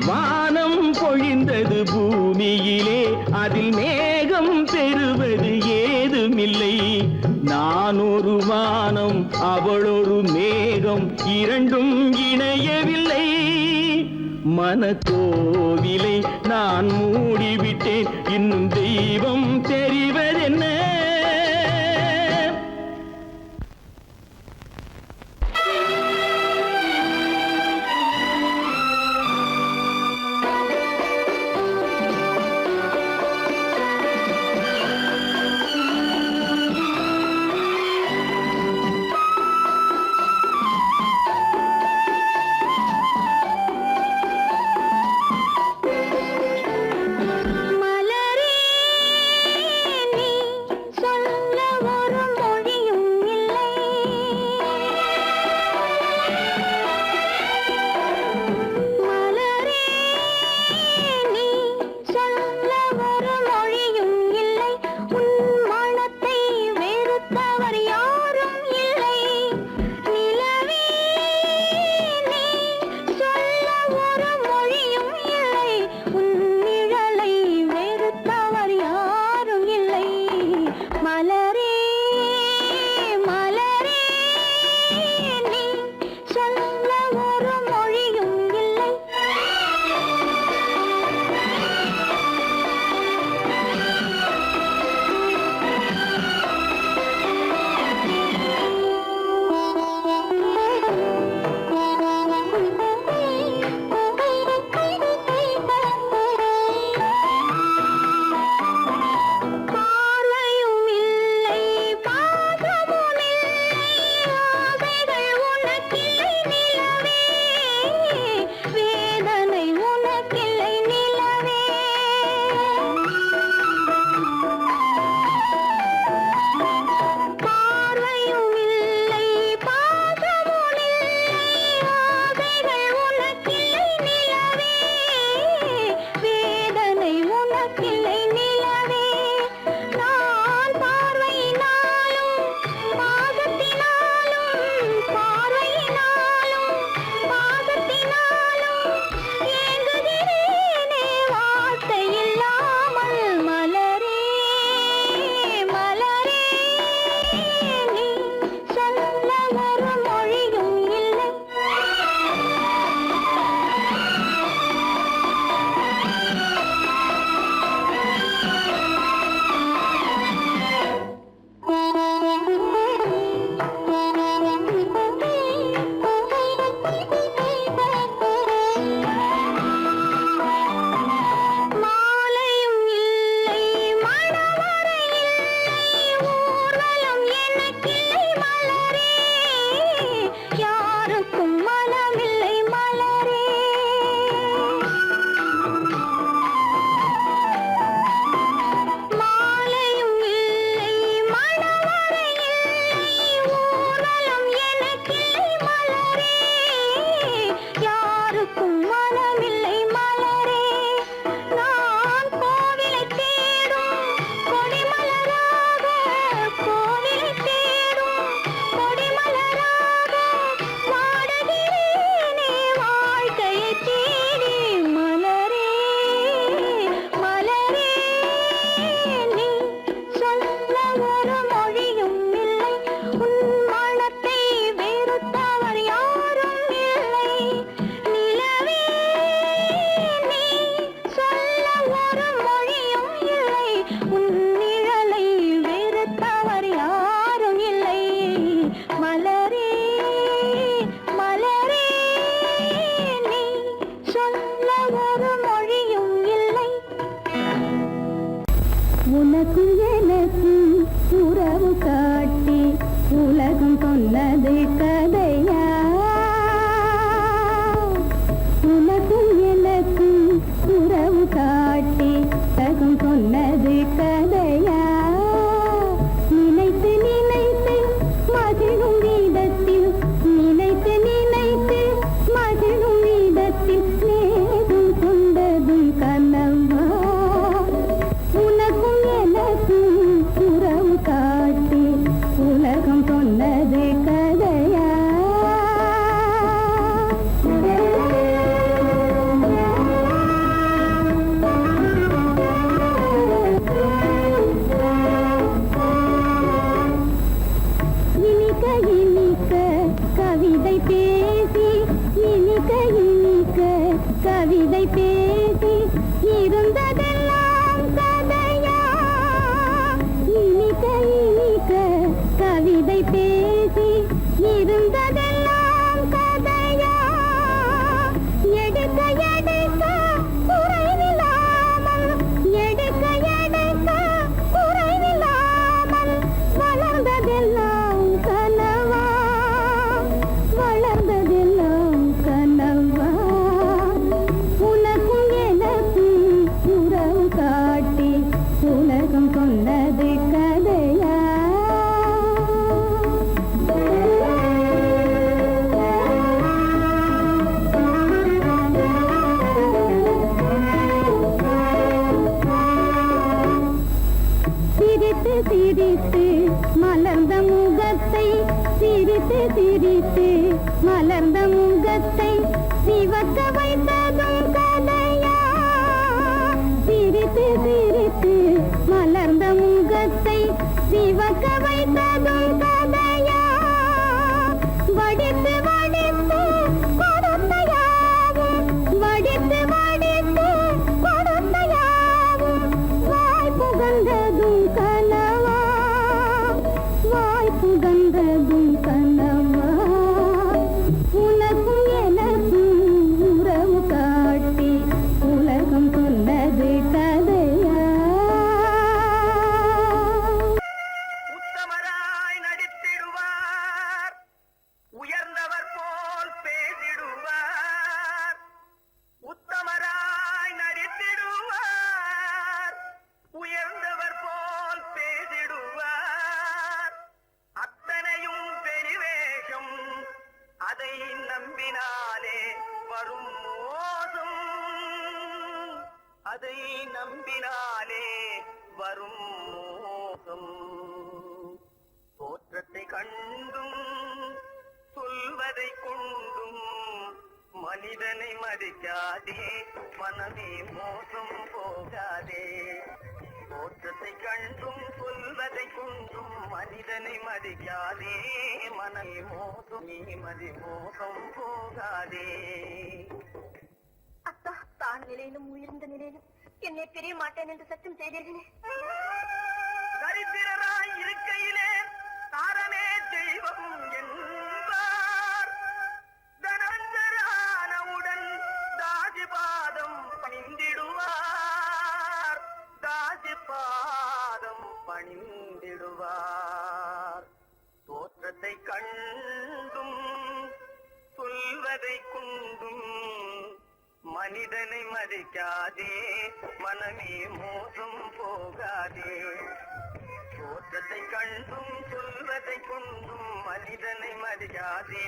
வானம் பொழிந்தது பூமியிலே, அதில் மேகம் பெறுவது ஏதுமில்லை. நான் ஒரு வானம், அவளொரு மேகம், இரண்டும் இணையவில்லை. மனக்கோவிலை நான் மூடிவிட்டேன், இன்னும் தெய்வம் தெரிவதென்ன? மலரே நீ சொல்ல ஒரு மொழியும் இல்லை. மலரே நீ சொல்ல ஒரு மொழியும் இல்லை. உன் மனத்தை வெறுத்தவர் யாரும் இல்லை. நிலவே நீ சொல்ல ஒரு மொழியும் இல்லை. உன் நிழலை வெறுத்தவர் யாரும் இல்லை. மலரே மலரே நீ சொல்ல ஒரு மொழியும் இல்லை. பார்வையும் இல்லை, பாசமும் இல்லை, ஆசைகள் உனக்கில்லை நிலவே. வேதனை உனக்கில்லை நிலவே. பார்வையும் இல்லை, பாசமும் இல்லை, ஆசைகள் உனக்கில்லை நிலவே. வேதனை உனக்கில்லை நிலவே. நான் பார்வையினாலும் பாசத்தினாலும், பார்வையினாலும் பாசத்தினாலும் ஏங்குகிறேனே வார்த்தை இல்லாமல். மலரே மலரே நீ சொல்ல ஒரு மொழியும் இல்லை. மாலையும் இல்லை, மணவறை இல்லை, ஊர்வலம் எனக்கில்லை. மலரே யாருக்கும் மனமில்லை. மலரே மாலையும் இல்லை, மணவறை இல்லை, ஊர்வலம் எனக்கில்லை. மலரே யாருக்கும் மனமில்லை. மலரே நான் கோவிலை தேடும் கொடிமலராக, கோவிலை தேடும் கொடிமலராக சிரித்து மலர்ந்த முகத்தை சிவக்க வைத்ததும் கதையா சிரித்து சிரித்து மலர்ந்த முகத்தை சிவக்க வைத்ததும் கதையா வடித்து வடித்து கொடுத்தையாவும் வடித்து வடித்து கொடுத்தையாவும் வாய் புகழ்ந்ததும் கனவா வாய் புகழ்ந்ததும் கனவா உனக்கும் எனக்கும் உறவு காட்டி உலகம் சொன்னது கதையா உத்தமராய் நடித்திடுவார், உயர்ந்தவர் போல் பேசிடுவார். உத்தமராய் நடித்திடுவார், உயர்ந்தவர் போல் பேசிடுவார். அத்தனையும் பெரிவேஷம், அதை நம்பினாலே வரும் மோசம். அதை நம்பினாலே வரும் மோசம். தோற்றத்தை கண்டும் சொல்வதை கொண்டும் மனிதனை மதிக்காதே, மனமே மோசம் போகாதே. தோற்றத்தை கண்டும் சொல்வதை கொண்டும் மனிதனை மதிக்காதே, மனமே மோசம் நீ மதி மோசம் போகாதே. அத்தா தான் நிலையிலும் உயர்ந்த நிலையிலும் என்னை பிரிய மாட்டேன் என்று சத்தியம் செய்தீர்களே. தரித்திரராய் இருக்கையிலே தாரமே தெய்வம் என்பார். தனந்தரானவுடன் தாஜிபாதம் பணிந்திடுவார். தாஜிபாதம் பணிந்திடுவார். தோற்றத்தை கண்டும் சொல்வதை கொண்டும் மனிதனை மதிக்காதே, மனமே மோசம் போகாதே. தோற்றத்தை கண்டும் சொல்வதை கொண்டும் மனிதனை மதிக்காதே,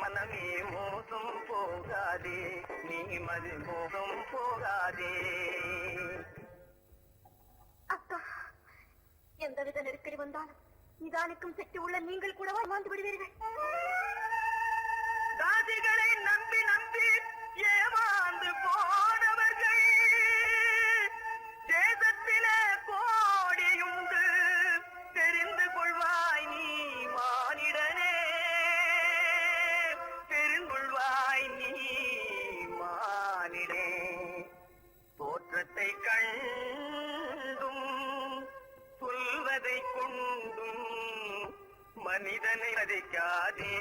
மனமே மோசம் போகாதே. நீ மதி மோசம் போகாதே. அத்தா எந்தவித நெருக்கடி வந்தாலும் நிதானிக்கும் சக்தி உள்ள நீங்கள் கூடவா மாந்து விடுவீர்கள்? தாதிகளை நம்பி நம்பி ஏமாந்து போனவர்கள் தேசத்திலே கோடியுண்டு, தெரிந்து கொள்வாய் நீ மானிடனே. தெரிந்து கொள்வாய் நீ மானிடே. தோற்றத்தை கண்டும் சொல்வதை கொண்டும் மனிதனை மதிக்காதே,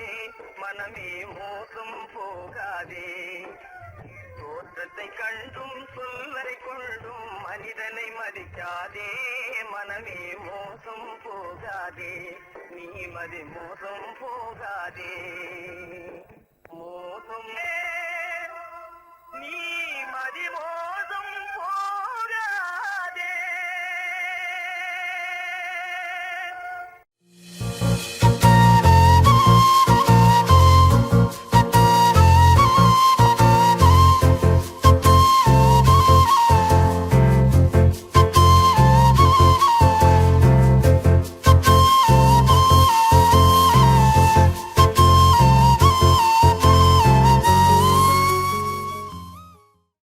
மனமே மோசம் போகாதே. தோற்றத்தை கண்டும் சொல்வதை கொண்டும் மனிதனை மதிக்காதே, மனமே மோசம் போகாதே. நீ மதி மோசம் போகாதே.